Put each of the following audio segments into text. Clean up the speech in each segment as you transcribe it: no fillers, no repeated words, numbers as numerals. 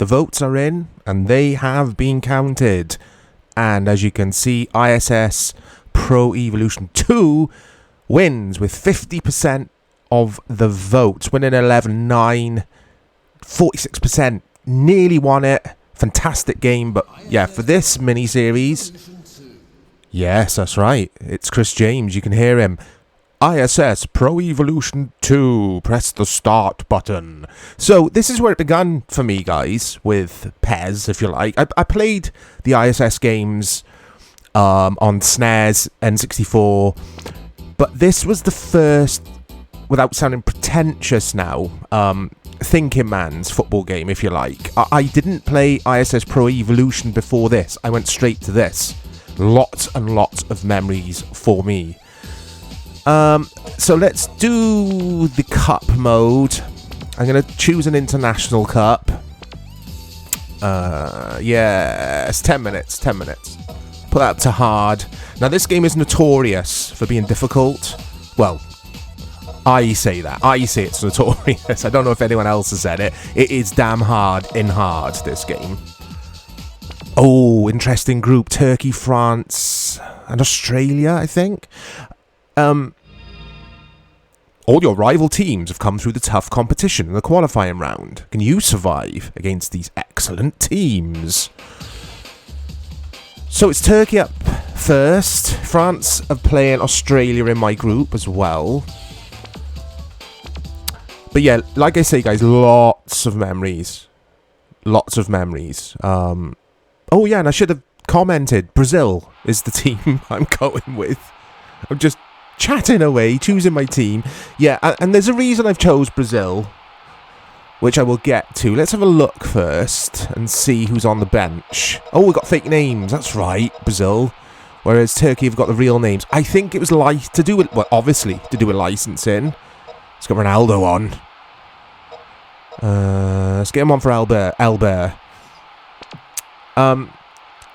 The votes are in, and they have been counted. And as you can see, ISS Pro Evolution 2 wins with 50% of the votes, winning 11-9, 46%, nearly won it. Fantastic game, but yeah, for this mini-series, yes, that's right, it's Chris James, you can hear him. ISS Pro Evolution 2, press the start button. So this is where it began for me, guys, with PES, if you like. I played the ISS games on SNES, N64, but this was the first, without sounding pretentious now, thinking man's football game, if you like. I didn't play ISS Pro Evolution before this. I went straight to this. Lots and lots of memories for me. So let's do the cup mode. I'm going to choose an international cup. Yes, 10 minutes. Put that up to hard. Now, this game is notorious for being difficult. Well, I say that. I say it's notorious. I don't know if anyone else has said it. It is damn hard in hard, this game. Oh, interesting group. Turkey, France, and Australia, I think. All your rival teams have come through the tough competition in the qualifying round. Can you survive against these excellent teams? So it's Turkey up first. France are playing Australia in my group as well. But yeah, like I say, guys, lots of memories. Lots of memories. Oh yeah, and I should have commented. Brazil is the team I'm going with. I'm just chatting away, choosing my team. Yeah, and there's a reason I've chose Brazil, which I will get to. Let's have a look first and see who's on the bench. Oh, we've got fake names. That's right, Brazil. Whereas Turkey have got the real names. I think it was to do with, well, obviously, to do with licensing. Let's get Ronaldo on. Let's get him on for Albert.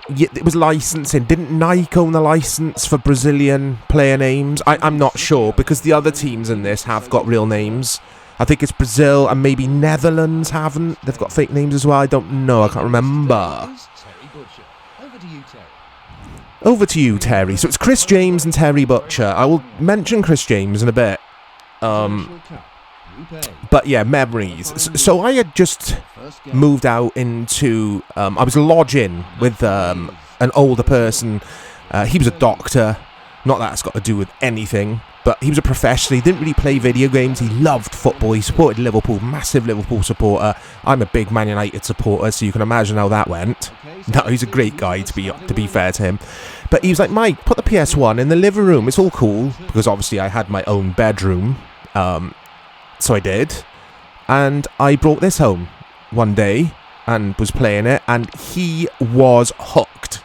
Yeah, it was licensing. Didn't Nike own the license for Brazilian player names? I'm not sure, because the other teams in this have got real names. I think it's Brazil and maybe Netherlands haven't. They've got fake names as well. I don't know. I can't remember. Over to you, Terry. So it's Chris James and Terry Butcher. I will mention Chris James in a bit. But yeah, memories. So I had just moved out into... I was lodging with an older person. He was a doctor. Not that it's got to do with anything. But he was a professional. He didn't really play video games. He loved football. He supported Liverpool. Massive Liverpool supporter. I'm a big Man United supporter, so you can imagine how that went. No, he's a great guy, to be fair to him. But he was like, Mike, put the PS1 in the living room. It's all cool. Because obviously I had my own bedroom. So I did. And I brought this home one day and was playing it. And he was hooked.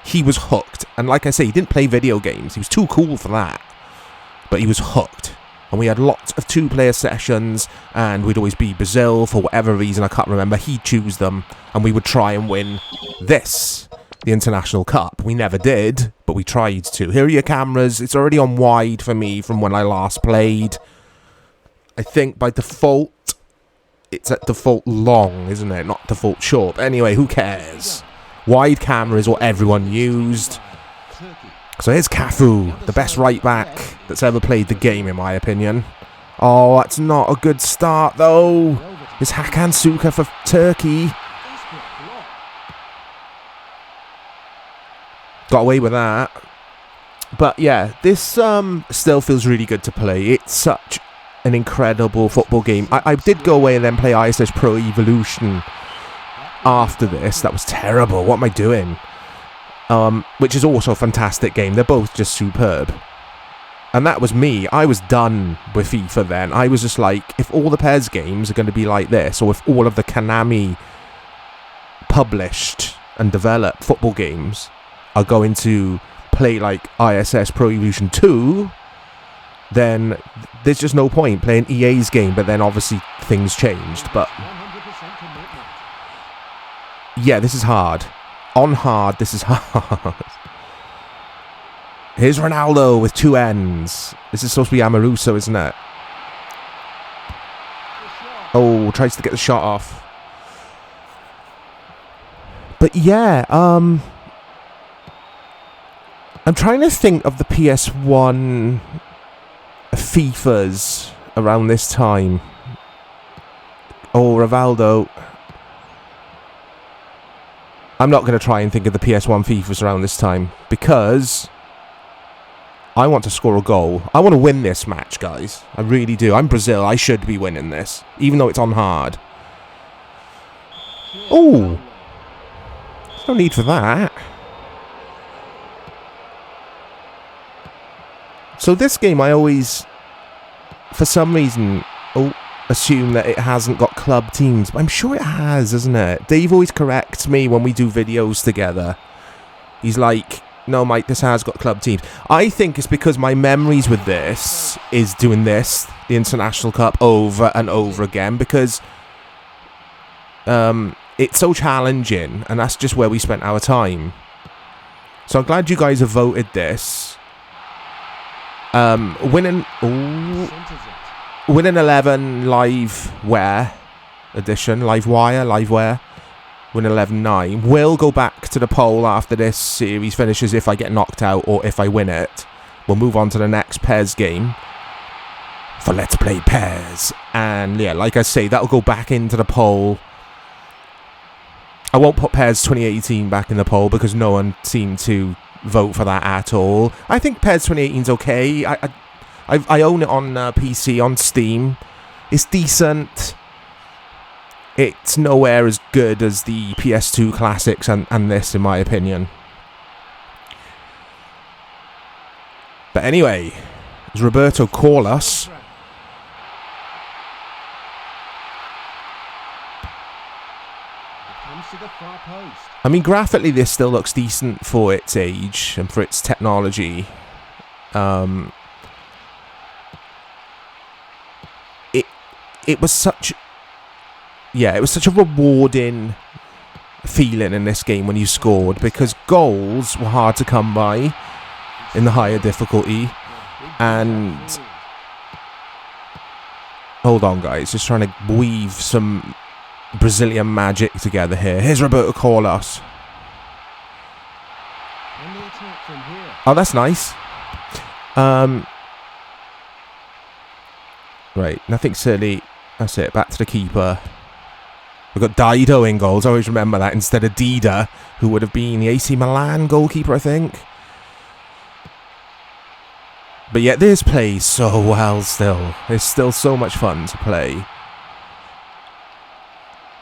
He was hooked. And like I say, he didn't play video games. He was too cool for that. But he was hooked. And we had lots of two-player sessions. And we'd always be Brazil for whatever reason. I can't remember. He'd choose them. And we would try and win this, the International Cup. We never did, but we tried to. Here are your cameras. It's already on wide for me from when I last played. I think by default, it's at default long, isn't it? Not default short. Anyway, who cares? Wide camera is what everyone used. So here's Cafu, the best right back that's ever played the game, in my opinion. Oh, that's not a good start, though. It's Hakan Suka for Turkey. Got away with that. But yeah, this still feels really good to play. It's such an incredible football game. I did go away and then play ISS Pro Evolution after this. That was terrible. What am I doing? Which is also a fantastic game. They're both just superb. And that was me. I was done with FIFA then. I was just like, if all the PES games are going to be like this, or if all of the Konami published and developed football games are going to play like ISS Pro Evolution 2, then there's just no point playing EA's game. But then obviously things changed. But yeah, this is hard. On hard, this is hard. Here's Ronaldo with two ends. This is supposed to be Amaruso, isn't it? Oh, tries to get the shot off. But yeah, I'm trying to think of the PS1 FIFAs around this time. Oh, Rivaldo. I'm not going to try and think of the PS1 FIFAs around this time because I want to score a goal. I want to win this match, guys. I really do. I'm Brazil. I should be winning this, even though it's on hard. Oh, there's no need for that. So this game, I always, for some reason, assume that it hasn't got club teams. But I'm sure it has, isn't it? Dave always corrects me when we do videos together. He's like, no, Mike, this has got club teams. I think it's because my memories with this is doing this, the International Cup, over and over again. Because it's so challenging, and that's just where we spent our time. So I'm glad you guys have voted this. Winning 11 live wire edition, live wire, win 11-9. We'll go back to the poll after this series finishes if I get knocked out or if I win it. We'll move on to the next pairs game for Let's Play Pairs. And yeah, like I say, that'll go back into the poll. I won't put Pairs 2018 back in the poll because no one seemed to vote for that at all. I think Pairs 2018's okay. I own it on PC, on Steam. It's decent. It's nowhere as good as the PS2 classics and this, in my opinion. But anyway, as Roberto Carlos. I mean, graphically, this still looks decent for its age and for its technology. It was such... Yeah, it was such a rewarding feeling in this game when you scored, because goals were hard to come by in the higher difficulty. And... Hold on, guys. Just trying to weave some Brazilian magic together here. Here's Roberto Carlos. Oh, that's nice. Right, nothing silly. That's it. Back to the keeper. We've got Dido in goals. I always remember that instead of Dida, who would have been the AC Milan goalkeeper, I think. But yet this plays so well still. It's still so much fun to play.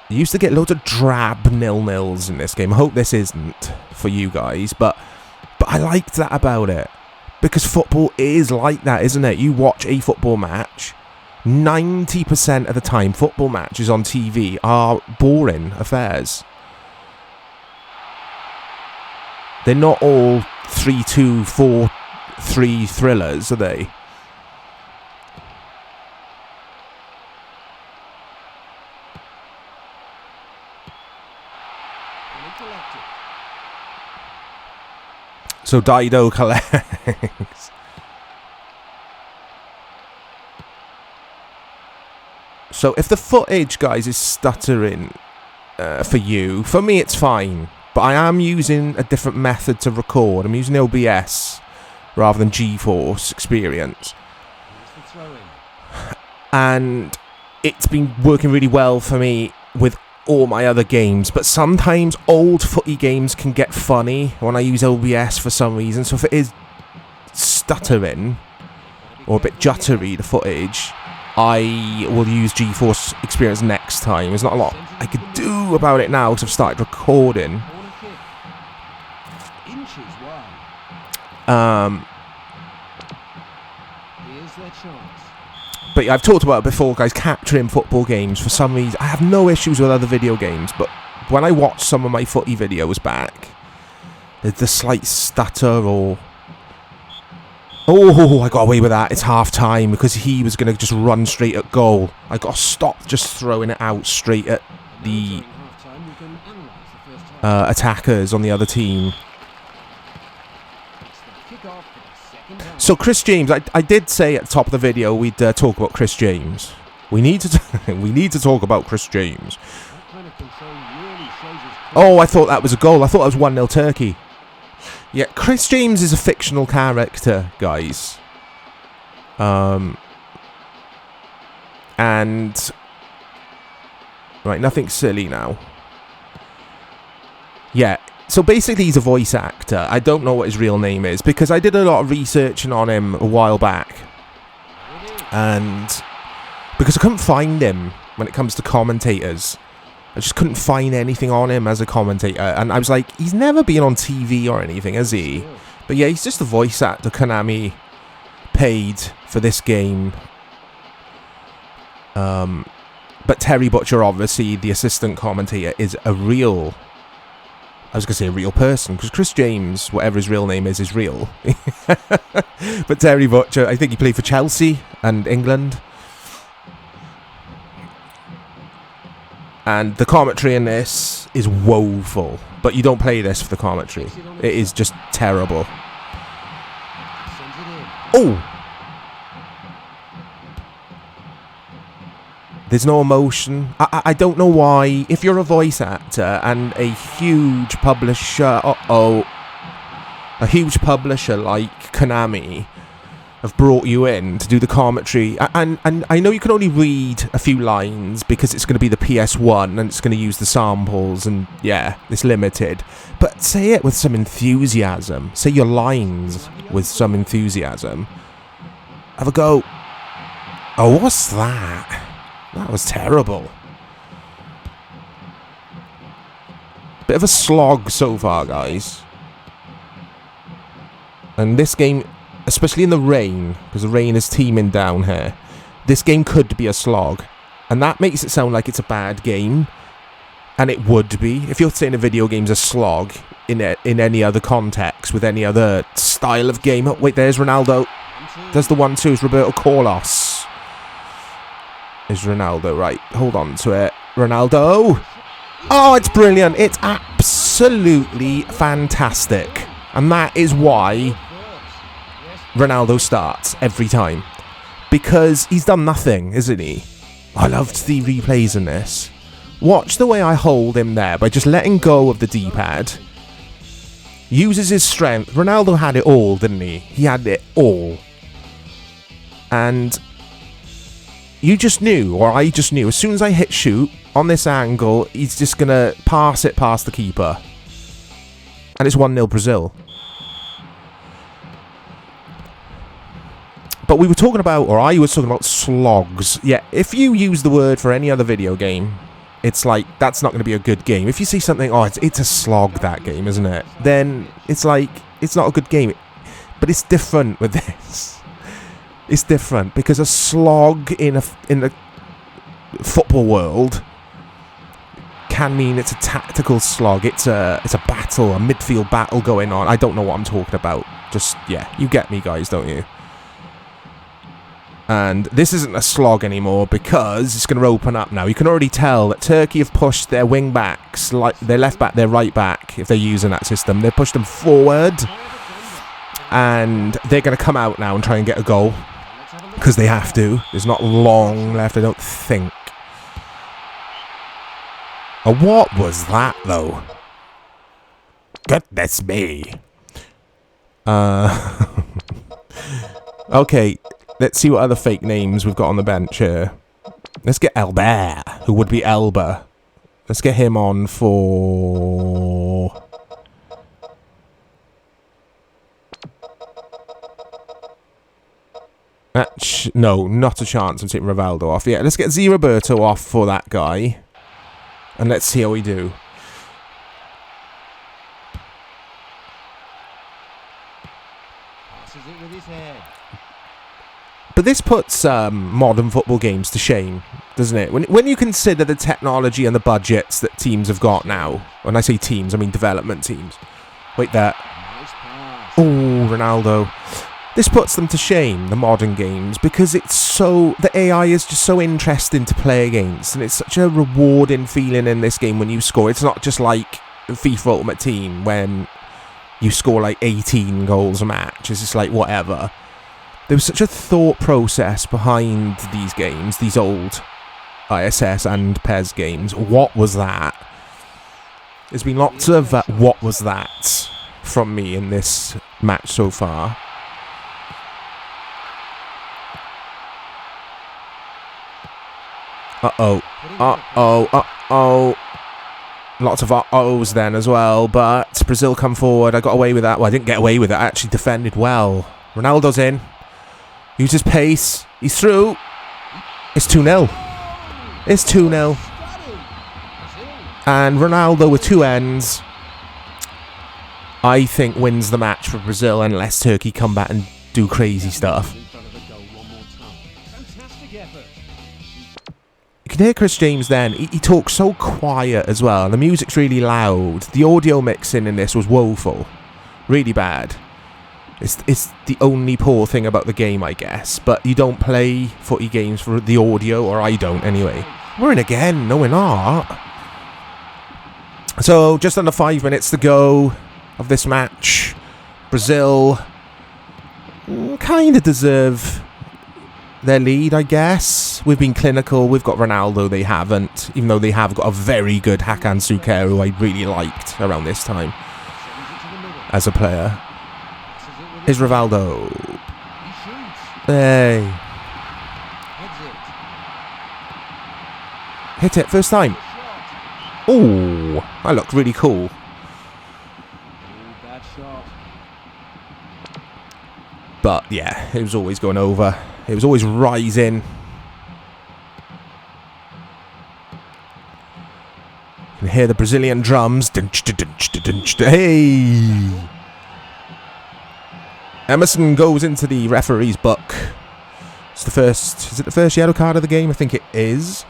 You used to get loads of drab 0-0s in this game. I hope this isn't for you guys, but I liked that about it. Because football is like that, isn't it? You watch a football match, 90% of the time football matches on TV are boring affairs. They're not all 3-2, 4-3 thrillers, are they? So Dido collects. So if the footage, guys, is stuttering for you, for me it's fine. But I am using a different method to record. I'm using OBS rather than GeForce Experience. And it's been working really well for me with all my other games, but sometimes old footy games can get funny when I use OBS for some reason. So if it is stuttering or a bit juttery, the footage, I will use GeForce Experience next time. There's not a lot I could do about it now because I've started recording. But yeah, I've talked about it before, guys, capturing football games. For some reason, I have no issues with other video games, but when I watch some of my footy videos back, there's the slight stutter or... Oh, I got away with that. It's half time because he was going to just run straight at goal. I got to stop just throwing it out straight at the attackers on the other team. So Chris James, I did say at the top of the video we'd talk about Chris James. We need to talk about Chris James. Oh, I thought that was a goal. I thought that was 1-0 Turkey. Yeah, Chris James is a fictional character, guys. And... Right, nothing silly now. Yeah, so basically he's a voice actor. I don't know what his real name is, because I did a lot of researching on him a while back. And... because I couldn't find him when it comes to commentators. I just couldn't find anything on him as a commentator. And I was like, he's never been on TV or anything, has he? But yeah, he's just a voice actor Konami paid for this game. But Terry Butcher, obviously, the assistant commentator, is a real... I was going to say a real person, because Chris James, whatever his real name is real. But Terry Butcher, I think he played for Chelsea and England. And the commentary in this is woeful. But you don't play this for the commentary. It is just terrible. Oh! There's no emotion. I don't know why. If you're a voice actor and a huge publisher... Uh-oh. A huge publisher like Konami have brought you in to do the commentary. And I know you can only read a few lines because it's going to be the PS1 and it's going to use the samples and, yeah, it's limited. But say it with some enthusiasm. Say your lines with some enthusiasm. Have a go. Oh, what's that? That was terrible. Bit of a slog so far, guys. And this game... especially in the rain, because the rain is teeming down here, this game could be a slog. And that makes it sound like it's a bad game. And it would be. If you're saying a video game's a slog in any other context, with any other style of game. Oh, wait, there's Ronaldo. There's the 1-2. It's Roberto Carlos. Is Ronaldo, right. Hold on to it. Ronaldo. Oh, it's brilliant. It's absolutely fantastic. And that is why... Ronaldo starts every time, because he's done nothing, isn't he? I loved the replays in this. Watch the way I hold him there by just letting go of the D-pad. Uses his strength. Ronaldo had it all, didn't he? He had it all. And you just knew, or I just knew, as soon as I hit shoot on this angle, he's just going to pass it past the keeper. And it's 1-0 Brazil. But we were talking about, or I was talking about slogs. Yeah, if you use the word for any other video game, it's like, that's not going to be a good game. If you see something, oh, it's a slog, that game, isn't it? Then it's like, it's not a good game. But it's different with this. It's different, because a slog in the football world can mean it's a tactical slog. It's a battle, a midfield battle going on. I don't know what I'm talking about. Just, yeah, you get me, guys, don't you? And this isn't a slog anymore because it's going to open up now. You can already tell that Turkey have pushed their wing backs, like their left back, their right back, if they're using that system. They've pushed them forward. And they're going to come out now and try and get a goal. Because they have to. There's not long left, I don't think. Oh, what was that, though? Goodness me. Okay. Let's see what other fake names we've got on the bench here. Let's get Albert, who would be Elba. Let's get him on for... No, not a chance. I'm taking Rivaldo off. Yeah, let's get Z Roberto off for that guy. And let's see how we do. Passes it with his head. But this puts modern football games to shame, doesn't it? When you consider the technology and the budgets that teams have got now. When I say teams, I mean development teams. Wait there. Oh, Ronaldo. This puts them to shame, the modern games, because it's so... The AI is just so interesting to play against, and it's such a rewarding feeling in this game when you score. It's not just like FIFA Ultimate Team when you score like 18 goals a match. It's just like whatever. There was such a thought process behind these games, these old ISS and PES games. What was that? There's been lots of what was that from me in this match so far. Uh-oh. Uh-oh. Uh-oh. Lots of uh-ohs then as well, but Brazil come forward. I got away with that. Well, I didn't get away with it. I actually defended well. Ronaldo's in. Uses pace. He's through. It's 2-0. It's 2-0. And Ronaldo with two ends, I think, wins the match for Brazil unless Turkey come back and do crazy stuff. You can hear Chris James then. He talks so quiet as well. And the music's really loud. The audio mixing in this was woeful. Really bad. It's the only poor thing about the game, I guess. But you don't play footy games for the audio, or I don't anyway. We're in again. No, we're not. So, just under 5 minutes to go of this match. Brazil kind of deserve their lead, I guess. We've been clinical. We've got Ronaldo. They haven't. Even though they have got a very good Hakan Suker, who I really liked around this time as a player. Here's Rivaldo. Hey. Hit it first time. Oh, that looked really cool. But yeah, it was always going over. It was always rising. You can hear the Brazilian drums. Hey! Emerson goes into the referee's book. It's the first. Is it the first yellow card of the game? I think it is.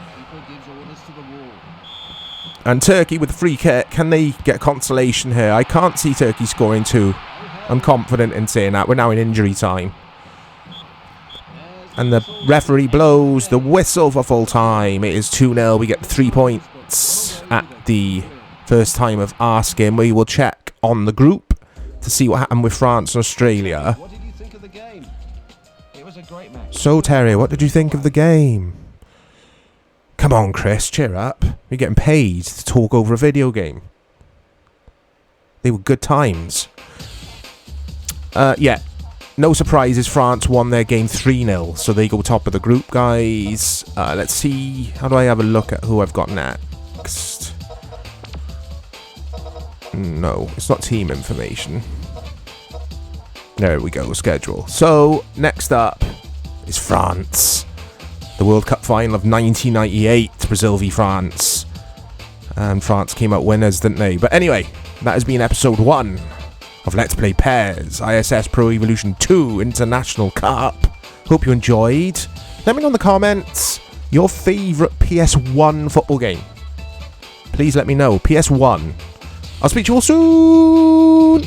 And Turkey with the free kick. Can they get consolation here? I can't see Turkey scoring two. I'm confident in saying that. We're now in injury time. And the referee blows the whistle for full time. It is 2-0. We get 3 points at the first time of asking. We will check on the group to see what happened with France and Australia. What did you think of the game? It was a great match. So, Terry, what did you think of the game? Come on, Chris, cheer up. You're getting paid to talk over a video game. They were good times. Yeah, no surprises. France won their game 3-0, so they go top of the group, guys. Let's see. How do I have a look at who I've got next? No, it's not team information. There we go, schedule. So, next up is France. The World Cup final of 1998, Brazil v France. And France came out winners, didn't they? But anyway, that has been episode 1 of Let's Play Pairs, ISS Pro Evolution 2 International Cup. Hope you enjoyed. Let me know in the comments your favourite PS1 football game. Please let me know. PS1. I'll speak to you all soon.